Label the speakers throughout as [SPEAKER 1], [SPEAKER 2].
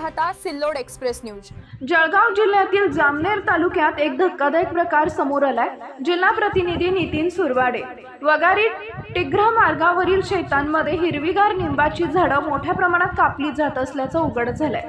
[SPEAKER 1] पाहता Sillod express news.
[SPEAKER 2] Jalgaon जिल्ह्यातील जामनेर तालुक्यात एक धक्कादायक प्रकार समोर आलाय। जिल्हा प्रतिनिधी नितीन सुरवाडे। वगारी टिग्रा मार्गावरील शेतांमध्ये हिरवीगार निंबाची झाडं मोठ्या प्रमाणात कापली जात असल्याचं उघड झालंय।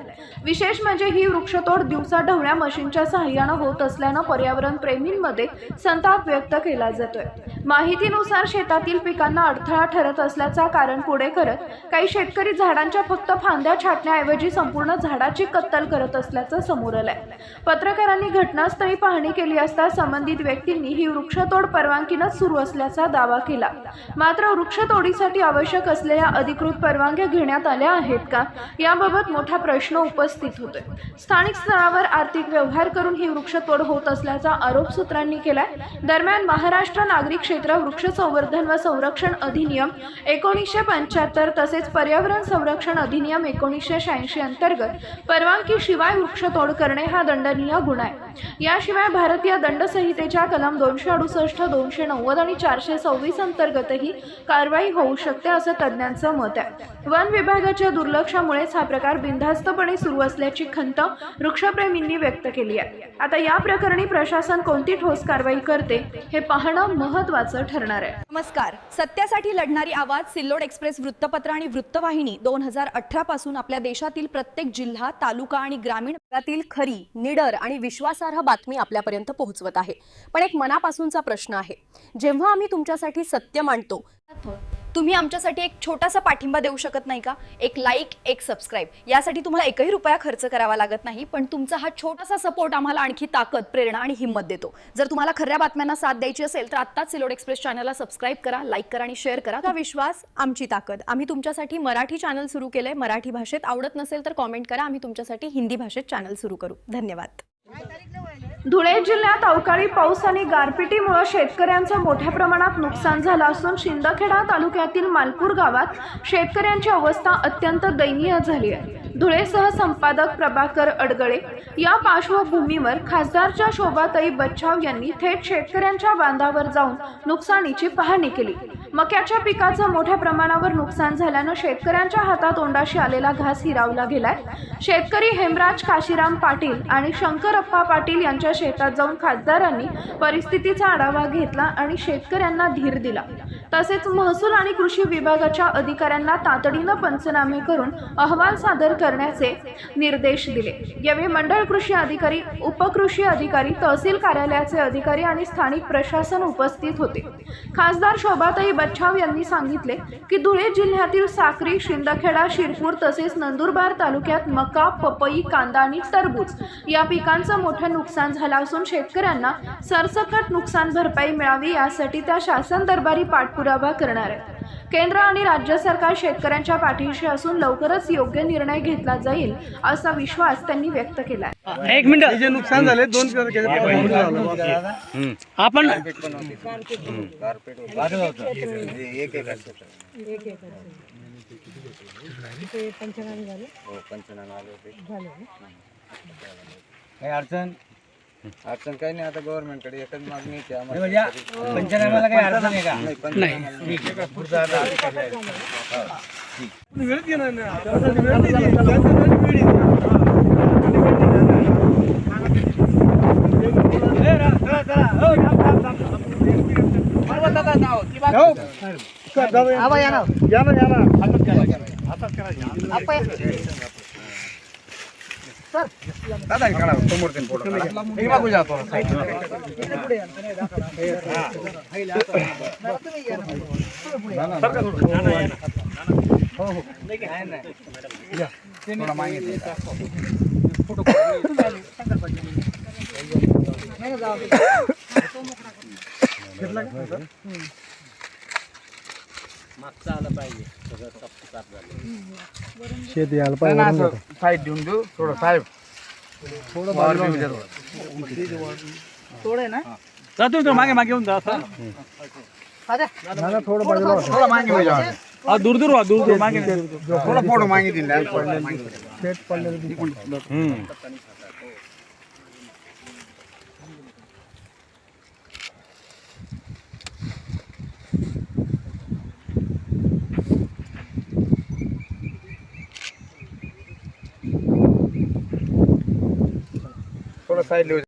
[SPEAKER 2] विशेष म्हणजे ही वृक्षतोड दिवसाढवळ्या मशीनच्या सहाय्याने होत असल्यानं पर्यावरण प्रेमींमध्ये संताप व्यक्त केला जातोय। माहितीनुसार शेतातील पिकांना अडथळा ठरत असल्याचा कारण पुढे करत काही शेतकरी झाडांच्या फक्त फांद्या छाटण्याऐवजी संपूर्ण झाडाची कत्तल करत असल्याचं समोर आलंय। पत्रकारांनी घटनास्थळी पाहणी केली असता संबंधित व्यक्तींनी ही वृक्षतोड परवानगीनंच सुरू असल्याचा दावा केला। मात्र वृक्षतोडीसाठी आवश्यक असलेल्या अधिकृत परवानग्या घेण्यात आल्या आहेत का, याबाबत मोठा प्रश्न उपस्थित होतोय। स्थानिक स्तरावर आर्थिक व्यवहार करून ही वृक्षतोड होत असल्याचा आरोप सूत्रांनी केलाय। दरम्यान महाराष्ट्र नागरिक क्षेत्र वृक्ष संवर्धन व संरक्षण अधिनियम 1975 तसेच पर्यावरण संरक्षण अधिनियम 1986 अंतर्गत परवानगीशिवाय वृक्षतोड करणे हा दंडनीय गुन्हा आहे। याशिवाय भारतीय दंड संहितेच्या कलम 268, 290 आणि 426 अंतर्गतही कारवाई होऊ शकते असं तज्ज्ञांचं मत आहे। वन विभागाच्या दुर्लक्षामुळेच हा प्रकार बिनधास्तपणे सुरू असल्याची खंत वृक्षप्रेमींनी व्यक्त केली आहे। आता या प्रकरणी प्रशासन कोणती ठोस कारवाई करते हे पाहणं महत्त्वाचं ठरणार आहे।
[SPEAKER 1] नमस्कार, सत्यासाठी लढणारी आवाज सिल्लोड एक्सप्रेस वृत्तपत्र आणि वृत्तवाहिनी 2018 पासून आपल्या देशातील प्रत्येक जिल्हा, तालुका आणि ग्रामीण भागातील खरी, निडर आणि विश्वासार्ह बातमी आपल्यापर्यंत पोहोचवत आहे। पण एक मनापासूनचा प्रश्न आहे, जेव्हा आम्ही तुमच्यासाठी सत्य मांडतो तुम्ही आमच्यासाठी एक छोटासा पाठिंबा देऊ शकत नाही का? एक लाईक, एक सबस्क्राईब, यासाठी तुम्हाला एकही रुपया खर्च करावा लागत नाही, पण तुमचा हा छोटासा सपोर्ट आम्हाला आणखी ताकद, प्रेरणा आणि हिंमत देतो। जर तुम्हाला खऱ्या बातम्यांना साथ द्यायची असेल तर आत्ताच सिल्लोड एक्सप्रेस चॅनलला सबस्क्राईब करा, लाईक करा आणि शेअर करा। हा विश्वास आमची ताकद। आम्ही तुमच्यासाठी मराठी चॅनल सुरू केलंय। मराठी भाषेत आवडत नसेल तर कॉमेंट करा, आम्ही तुमच्यासाठी हिंदी भाषेत चॅनल सुरू करू। धन्यवाद।
[SPEAKER 2] धुळे जिल्ह्यात अवकाळी पाऊस आणि गारपिटीमुळे शेतकऱ्यांचं मोठ्या प्रमाणात नुकसान झालं असून शिंदखेडा तालुक्यातील मालपूर गावात शेतकऱ्यांची अवस्था अत्यंत दयनीय झाली आहे। धुळेसह संपादक प्रभाकर अडगळे या पार्श्वभूमीवर खासदारच्या शोभाताई बच्छाव यांनी थेट शेतकऱ्यांच्या बांधावर जाऊन नुकसानीची पाहणी केली। मक्याच्या पिकाचं मोठ्या प्रमाणावर नुकसान झाल्यानं शेतकऱ्यांच्या हातातोंडाशी आलेला घास हिरावला गेलाय। शेतकरी हेमराज काशीराम पाटील आणि शंकरप्पा पाटील यांच्या शेतात जाऊन खासदारांनी परिस्थितीचा आढावा घेतला आणि शेतकऱ्यांना धीर दिला। तसेच महसूल आणि कृषी विभागाच्या अधिकाऱ्यांना तातडीनं पंचनामे करून अहवाल सादर करण्याचे निर्देश दिले। यावेळी मंडळ कृषी अधिकारी, उपकृषी अधिकारी, तहसील कार्यालयाचे अधिकारी आणि स्थानिक प्रशासन उपस्थित होते। खासदार शोभाताई बच्छाव यांनी सांगितले की धुळे जिल्ह्यातील साक्री, शिंदखेडा, शिरपूर तसेच नंदुरबार तालुक्यात मका, पपई, कांदा आणि टरबूज या पिकांचं मोठं नुकसान झालं असून शेतकऱ्यांना सरसकट नुकसान भरपाई मिळावी यासाठी त्या शासन दरबारी पाठपुरावा करणार आहेत। केंद्र आणि राज्य सरकार शेतकऱ्यांच्या पाठीशी असून लवकरच योग्य निर्णय घेतला जाईल असा विश्वास त्यांनी व्यक्त केला।
[SPEAKER 3] एक मिनिट,
[SPEAKER 4] जे नुकसान झाले 2
[SPEAKER 3] आपण
[SPEAKER 4] अडचण काही नाही। आता गव्हर्नमेंट कडे एकच मागणी आहे की
[SPEAKER 3] पंचनाम्याला काही अडचण आहे का?
[SPEAKER 4] वेळच घेणार नाही। दादा काढा समोर तीन फोटो मी मागू जातो थोडा माहिती फोटो
[SPEAKER 3] मागचा आला पाहिजे, सगळं साफ झालं।
[SPEAKER 4] शेती यायला पाहिजे। साईड देऊन देऊ थोडं, साहेब थोडं
[SPEAKER 3] थोडं ना जातो मागे मागे येऊन जा थोडं
[SPEAKER 4] मागे हो जाओ।
[SPEAKER 3] दूर दूर मागे
[SPEAKER 4] थोड़ा फोटो मांगी दिन थोडं साईड